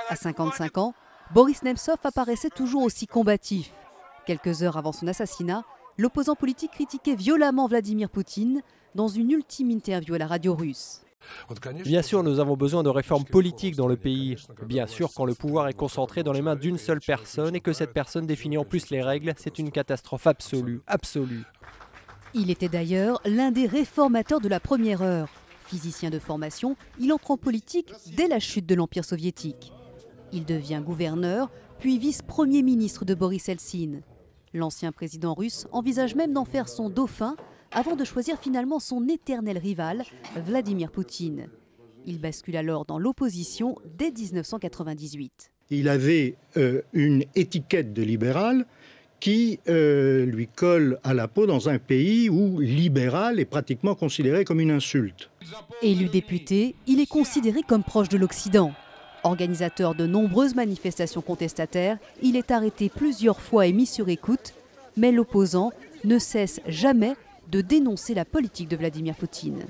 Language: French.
À 55 ans, Boris Nemtsov apparaissait toujours aussi combatif. Quelques heures avant son assassinat, l'opposant politique critiquait violemment Vladimir Poutine dans une ultime interview à la radio russe. Bien sûr, nous avons besoin de réformes politiques dans le pays. Bien sûr, quand le pouvoir est concentré dans les mains d'une seule personne et que cette personne définit en plus les règles, c'est une catastrophe absolue, absolue. Il était d'ailleurs l'un des réformateurs de la première heure. Physicien de formation, il entre en politique dès la chute de l'Empire soviétique. Il devient gouverneur, puis vice-premier ministre de Boris Eltsine. L'ancien président russe envisage même d'en faire son dauphin avant de choisir finalement son éternel rival, Vladimir Poutine. Il bascule alors dans l'opposition dès 1998. Il avait une étiquette de libéral qui lui colle à la peau dans un pays où libéral est pratiquement considéré comme une insulte. Élu député, il est considéré comme proche de l'Occident. Organisateur de nombreuses manifestations contestataires, il est arrêté plusieurs fois et mis sur écoute, mais l'opposant ne cesse jamais de dénoncer la politique de Vladimir Poutine.